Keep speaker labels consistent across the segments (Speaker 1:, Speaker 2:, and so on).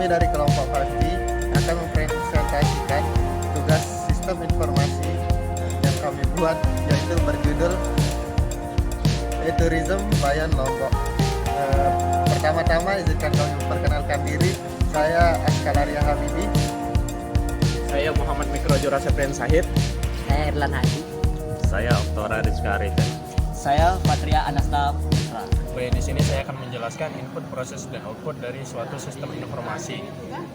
Speaker 1: Kami dari kelompok Fasti akan mempresentasikan tugas sistem informasi yang kami buat, yaitu berjudul E-Tourism Bayan Lombok. Pertama-tama izinkan kami memperkenalkan diri. Saya Askalaria Habibi.
Speaker 2: Saya Muhammad Mikrojo Raseprian Sahid.
Speaker 3: Saya Irlan Haji.
Speaker 4: Saya Oktora Rizka Arifin.
Speaker 3: Saya Patria Anasta Putra.
Speaker 2: Baik, di sini saya akan menjelaskan input, proses, dan output dari suatu sistem informasi.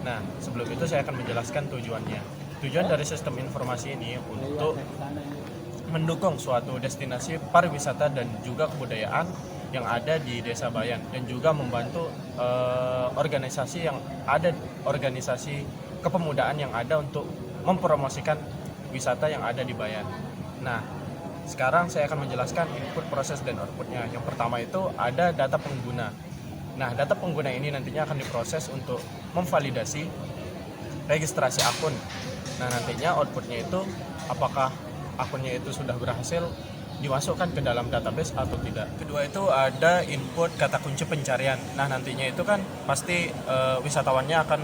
Speaker 2: Nah, sebelum itu saya akan menjelaskan tujuannya. Tujuan dari sistem informasi ini untuk mendukung suatu destinasi pariwisata dan juga kebudayaan yang ada di Desa Bayan, dan juga membantu organisasi kepemudaan yang ada untuk mempromosikan wisata yang ada di Bayan. Nah, sekarang saya akan menjelaskan input, proses, dan outputnya. Yang pertama itu ada data pengguna. Nah, data pengguna ini nantinya akan diproses untuk memvalidasi registrasi akun. Nah, nantinya outputnya itu apakah akunnya itu sudah berhasil dimasukkan ke dalam database atau tidak. Kedua itu ada input kata kunci pencarian. Nah, nantinya itu kan pasti wisatawannya akan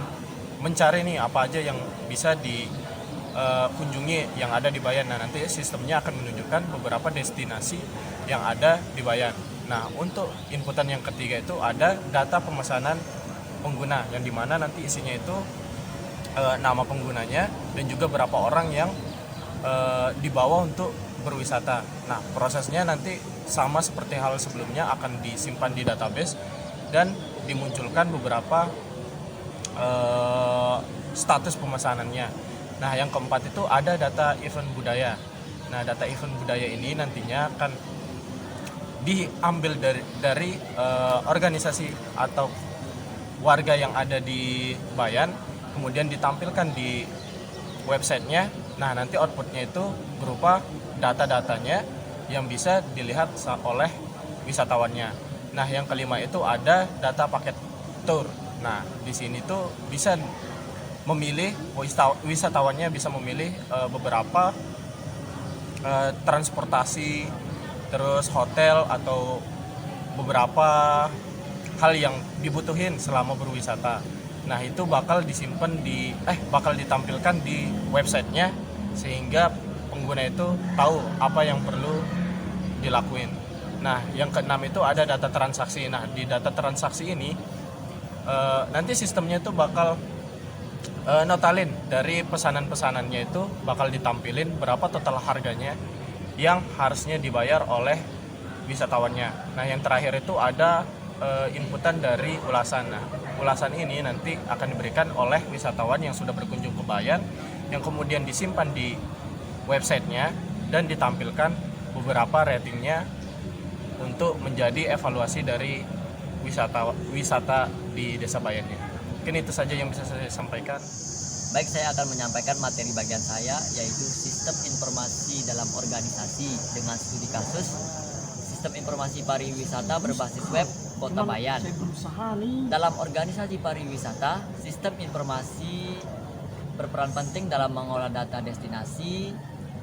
Speaker 2: mencari nih apa aja yang bisa dikunjungi yang ada di Bayan. Nah, nanti sistemnya akan menunjukkan beberapa destinasi yang ada di Bayan. Nah, untuk inputan yang ketiga itu ada data pemesanan pengguna, yang dimana nanti isinya itu nama penggunanya dan juga berapa orang yang dibawa untuk berwisata. Nah, prosesnya nanti sama seperti hal sebelumnya, akan disimpan di database dan dimunculkan beberapa status pemesanannya. Nah, yang keempat itu ada data event budaya. Nah, data event budaya ini nantinya akan diambil dari organisasi atau warga yang ada di Bayan, kemudian ditampilkan di websitenya. Nah, nanti outputnya itu berupa data-datanya yang bisa dilihat oleh wisatawannya. Nah, yang kelima itu ada data paket tour. Nah, di sini tuh bisa memilih, wisatawannya bisa memilih beberapa transportasi, terus hotel atau beberapa hal yang dibutuhin selama berwisata. Nah, itu bakal ditampilkan di websitenya, sehingga pengguna itu tahu apa yang perlu dilakuin. Nah, yang keenam itu ada data transaksi. Nah, di data transaksi ini nanti sistemnya itu bakal notalin dari pesanan-pesanannya, itu bakal ditampilin berapa total harganya yang harusnya dibayar oleh wisatawannya. Nah, yang terakhir itu ada inputan dari ulasan. Nah, ulasan ini nanti akan diberikan oleh wisatawan yang sudah berkunjung ke Bayan, yang kemudian disimpan di websitenya dan ditampilkan beberapa ratingnya untuk menjadi evaluasi dari wisata di Desa Bayannya. Mungkin itu saja yang bisa saya sampaikan.
Speaker 3: Baik, saya akan menyampaikan materi bagian saya, yaitu sistem informasi dalam organisasi dengan studi kasus sistem informasi pariwisata berbasis web Kota Bayan. Dalam organisasi pariwisata, sistem informasi berperan penting dalam mengolah data destinasi,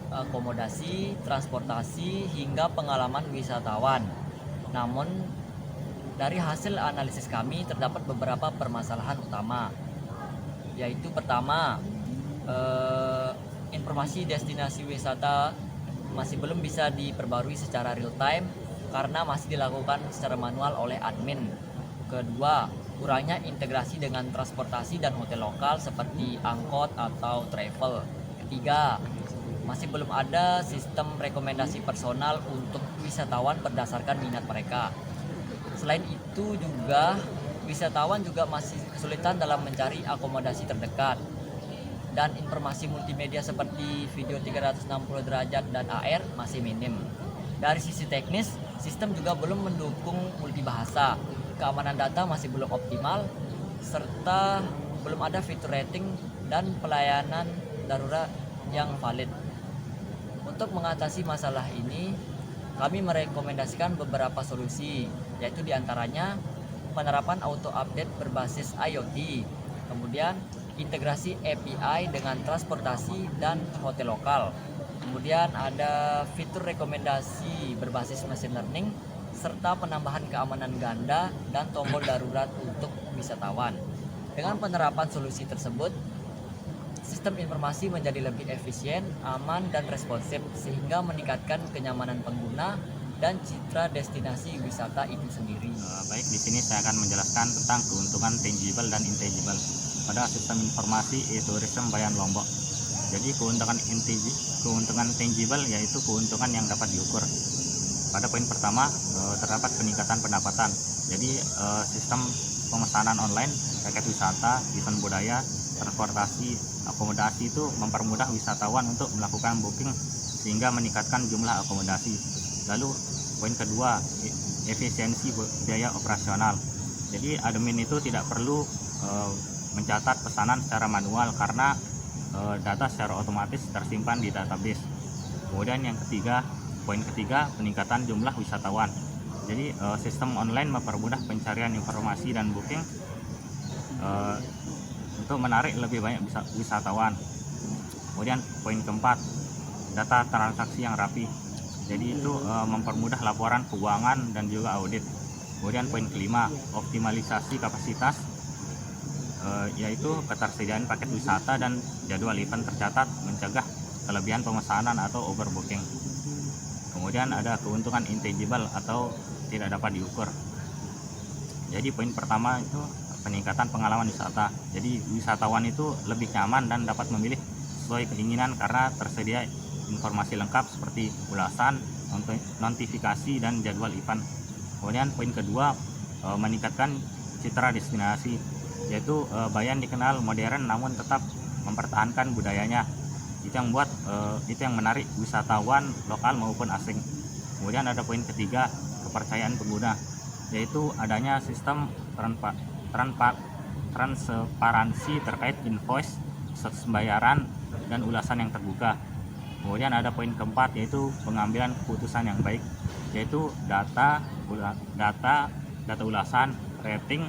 Speaker 3: akomodasi, transportasi, hingga pengalaman wisatawan. Namun, dari hasil analisis kami terdapat beberapa permasalahan utama, yaitu pertama, informasi destinasi wisata masih belum bisa diperbarui secara real time karena masih dilakukan secara manual oleh admin. Kedua, kurangnya integrasi dengan transportasi dan hotel lokal seperti angkot atau travel. Ketiga, masih belum ada sistem rekomendasi personal untuk wisatawan berdasarkan minat mereka. Selain itu juga, wisatawan juga masih kesulitan dalam mencari akomodasi terdekat. Dan informasi multimedia seperti video 360 derajat dan AR masih minim. Dari sisi teknis, sistem juga belum mendukung multibahasa, keamanan data masih belum optimal, serta belum ada fitur rating dan pelayanan darurat yang valid. Untuk mengatasi masalah ini, kami merekomendasikan beberapa solusi, yaitu diantaranya penerapan auto update berbasis IoT, kemudian integrasi API dengan transportasi dan hotel lokal. Kemudian ada fitur rekomendasi berbasis machine learning serta penambahan keamanan ganda dan tombol darurat untuk wisatawan. Dengan penerapan solusi tersebut, sistem informasi menjadi lebih efisien, aman, dan responsif sehingga meningkatkan kenyamanan pengguna dan citra destinasi wisata itu sendiri.
Speaker 4: Baik, di sini saya akan menjelaskan tentang keuntungan tangible dan intangible pada sistem informasi e-tourism Bayan Lombok. Jadi keuntungan tangible yaitu keuntungan yang dapat diukur. Pada poin pertama terdapat peningkatan pendapatan. Jadi sistem pemesanan online, paket wisata, event budaya, transportasi, akomodasi itu mempermudah wisatawan untuk melakukan booking sehingga meningkatkan jumlah akomodasi. Lalu poin kedua, efisiensi biaya operasional. Jadi admin itu tidak perlu mencatat pesanan secara manual karena data secara otomatis tersimpan di database. Kemudian yang ketiga, poin ketiga, peningkatan jumlah wisatawan. Jadi sistem online mempermudah pencarian informasi dan booking untuk menarik lebih banyak wisatawan. Kemudian poin keempat, data transaksi yang rapi. Jadi itu mempermudah laporan keuangan dan juga audit. Kemudian poin kelima, optimalisasi kapasitas, yaitu ketersediaan paket wisata dan jadwal event tercatat, mencegah kelebihan pemesanan atau overbooking. Kemudian ada keuntungan intangible atau tidak dapat diukur. Jadi poin pertama itu peningkatan pengalaman wisata. Jadi wisatawan itu lebih nyaman dan dapat memilih sesuai keinginan karena tersedia informasi lengkap seperti ulasan, notifikasi, dan jadwal event. Kemudian poin kedua, meningkatkan citra destinasi, yaitu Bayan dikenal modern namun tetap mempertahankan budayanya. Itu yang menarik wisatawan lokal maupun asing. Kemudian ada poin ketiga, kepercayaan pengguna, yaitu adanya sistem transparansi terkait invoice, pembayaran, dan ulasan yang terbuka. Kemudian ada poin keempat, yaitu pengambilan keputusan yang baik, yaitu data ulasan, rating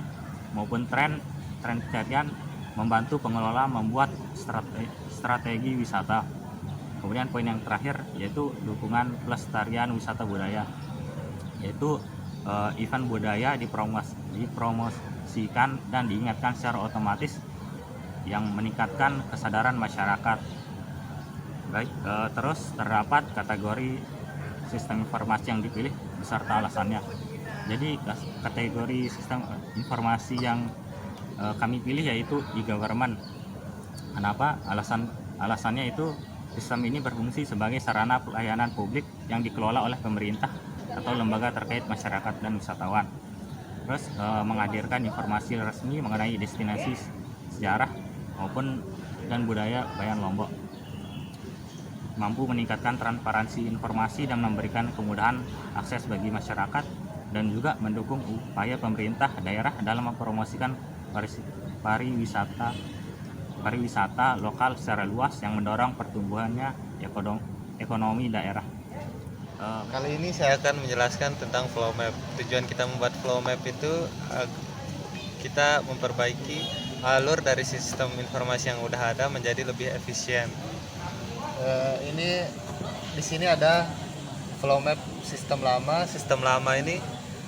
Speaker 4: maupun tren pencarian membantu pengelola membuat strategi wisata. Kemudian poin yang terakhir yaitu dukungan pelestarian wisata budaya, yaitu event budaya dipromosikan dan diingatkan secara otomatis yang meningkatkan kesadaran masyarakat. Baik, terus terdapat kategori sistem informasi yang dipilih beserta alasannya. Jadi kategori sistem informasi yang kami pilih yaitu e-government. Kenapa? Alasannya itu sistem ini berfungsi sebagai sarana pelayanan publik yang dikelola oleh pemerintah atau lembaga terkait masyarakat dan wisatawan. Terus menghadirkan informasi resmi mengenai destinasi sejarah maupun dan budaya Bayan Lombok. Mampu meningkatkan transparansi informasi dan memberikan kemudahan akses bagi masyarakat dan juga mendukung upaya pemerintah daerah dalam mempromosikan pariwisata lokal secara luas yang mendorong pertumbuhannya ekonomi daerah.
Speaker 1: Kali ini saya akan menjelaskan tentang flow map. Tujuan kita membuat flow map itu kita memperbaiki alur dari sistem informasi yang udah ada menjadi lebih efisien. Ini di sini ada flow map sistem lama. Sistem lama ini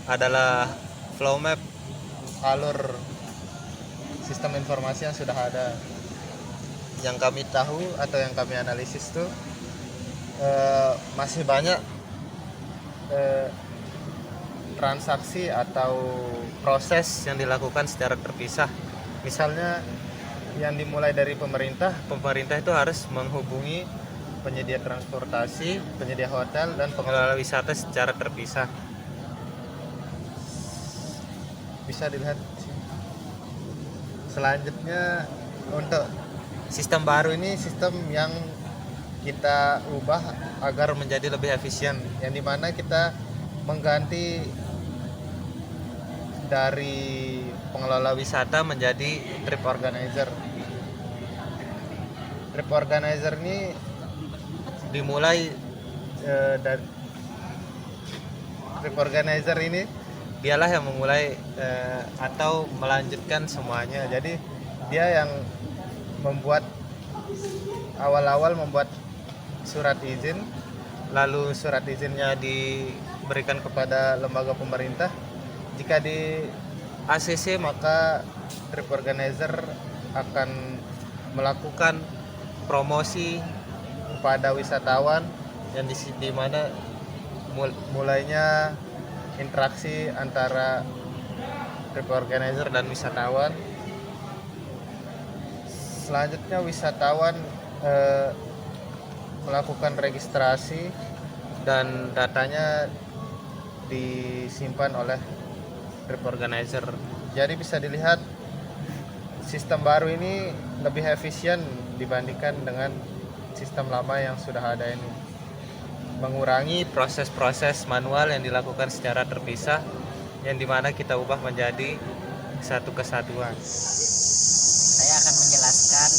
Speaker 1: adalah flow map alur sistem informasi yang sudah ada. Yang kami tahu atau yang kami analisis tuh masih banyak transaksi atau proses yang dilakukan secara terpisah. Misalnya yang dimulai dari pemerintah itu harus menghubungi penyedia transportasi, penyedia hotel, dan pengelola wisata secara terpisah. Bisa dilihat. Selanjutnya untuk sistem baru ini sistem yang kita ubah agar menjadi lebih efisien, yang dimana kita mengganti dari pengelola wisata menjadi trip organizer. Trip organizer ini dimulai dari trip organizer ini dialah yang memulai atau melanjutkan semuanya. Jadi dia yang membuat awal-awal membuat surat izin, lalu surat izinnya diberikan kepada lembaga pemerintah. Jika ACC, maka trip organizer akan melakukan promosi kepada wisatawan yang di mana mulainya interaksi antara trip organizer dan wisatawan. Selanjutnya wisatawan melakukan registrasi dan datanya disimpan oleh trip organizer. Jadi bisa dilihat sistem baru ini lebih efisien dibandingkan dengan sistem lama yang sudah ada ini. Mengurangi proses-proses manual yang dilakukan secara terpisah, yang dimana kita ubah menjadi satu kesatuan.
Speaker 5: Saya akan menjelaskan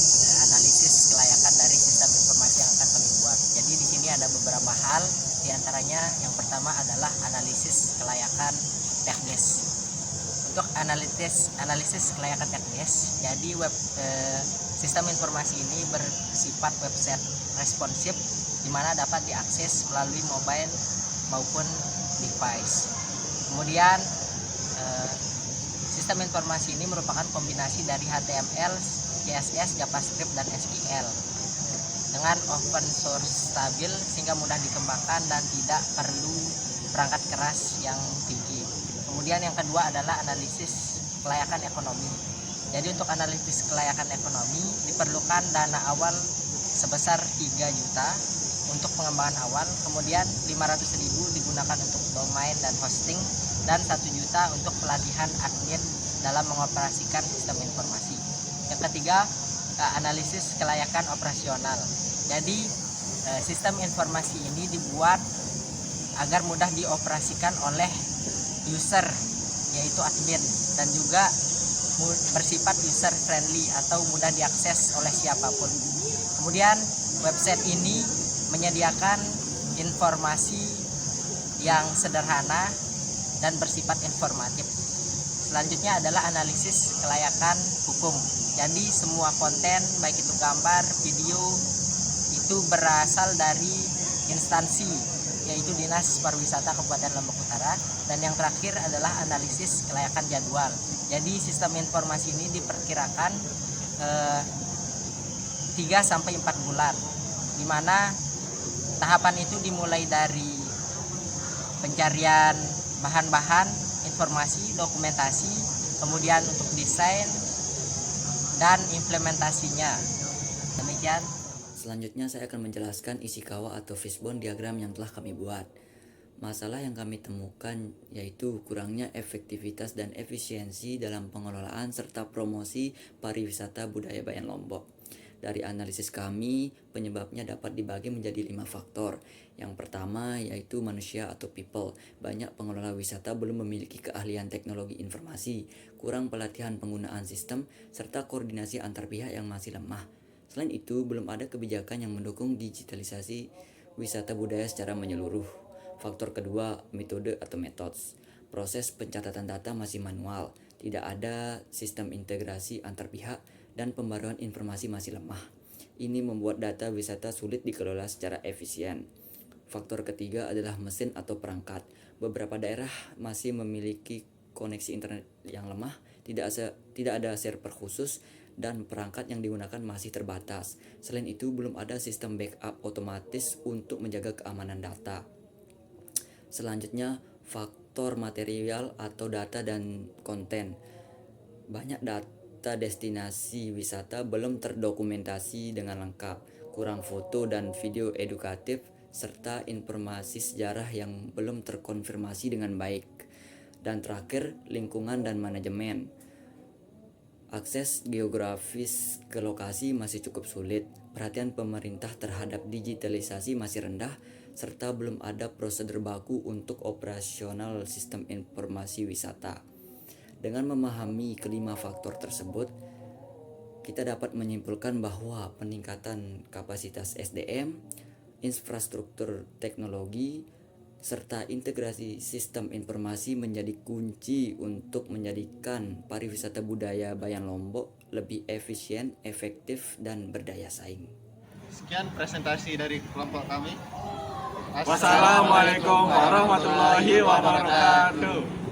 Speaker 5: analisis kelayakan dari sistem informasi yang akan kami buat. Jadi di sini ada beberapa hal, diantaranya yang pertama adalah analisis kelayakan teknis. Untuk analisis kelayakan teknis, jadi sistem informasi ini bersifat website responsif, di mana dapat diakses melalui mobile maupun device. Kemudian sistem informasi ini merupakan kombinasi dari HTML, CSS, JavaScript, dan SQL dengan open source stabil sehingga mudah dikembangkan dan tidak perlu perangkat keras yang tinggi. Kemudian yang kedua adalah analisis kelayakan ekonomi. Jadi untuk analisis kelayakan ekonomi diperlukan dana awal sebesar 3 juta untuk pengembangan awal, kemudian 500.000 digunakan untuk domain dan hosting, dan 1 juta untuk pelatihan admin dalam mengoperasikan sistem informasi. Yang ketiga, analisis kelayakan operasional. Jadi sistem informasi ini dibuat agar mudah dioperasikan oleh user, yaitu admin, dan juga bersifat user friendly atau mudah diakses oleh siapapun. Kemudian website ini menyediakan informasi yang sederhana dan bersifat informatif. Selanjutnya adalah analisis kelayakan hukum. Jadi semua konten, baik itu gambar, video, itu berasal dari instansi, yaitu Dinas Pariwisata Kabupaten Lombok Utara. Dan yang terakhir adalah analisis kelayakan jadwal. Jadi sistem informasi ini diperkirakan 3-4 bulan, di mana tahapan itu dimulai dari pencarian bahan-bahan informasi, dokumentasi, kemudian untuk desain dan implementasinya. Demikian.
Speaker 6: Selanjutnya saya akan menjelaskan isi kawah atau fishbone diagram yang telah kami buat. Masalah yang kami temukan yaitu kurangnya efektivitas dan efisiensi dalam pengelolaan serta promosi pariwisata budaya Bayan Lombok. Dari analisis kami, penyebabnya dapat dibagi menjadi 5 faktor. Yang pertama yaitu manusia atau people. Banyak pengelola wisata belum memiliki keahlian teknologi informasi, kurang pelatihan penggunaan sistem, serta koordinasi antar pihak yang masih lemah. Selain itu, belum ada kebijakan yang mendukung digitalisasi wisata budaya secara menyeluruh. Faktor kedua, metode atau methods. Proses pencatatan data masih manual, tidak ada sistem integrasi antar pihak, dan pembaruan informasi masih lemah. Ini membuat data wisata sulit dikelola secara efisien. Faktor ketiga adalah mesin atau perangkat. Beberapa daerah masih memiliki koneksi internet yang lemah, tidak ada server khusus, dan perangkat yang digunakan masih terbatas. Selain itu, belum ada sistem backup otomatis untuk menjaga keamanan data. Selanjutnya, faktor material atau data dan konten. Banyak data destinasi wisata belum terdokumentasi dengan lengkap, kurang foto dan video edukatif, serta informasi sejarah yang belum terkonfirmasi dengan baik. Dan terakhir, lingkungan dan manajemen. Akses geografis ke lokasi masih cukup sulit, perhatian pemerintah terhadap digitalisasi masih rendah, serta belum ada prosedur baku untuk operasional sistem informasi wisata. Dengan memahami kelima faktor tersebut, kita dapat menyimpulkan bahwa peningkatan kapasitas SDM, infrastruktur teknologi, serta integrasi sistem informasi menjadi kunci untuk menjadikan pariwisata budaya Bayan Lombok lebih efisien, efektif, dan berdaya saing.
Speaker 1: Sekian presentasi dari kelompok kami.
Speaker 2: Wassalamualaikum warahmatullahi wabarakatuh.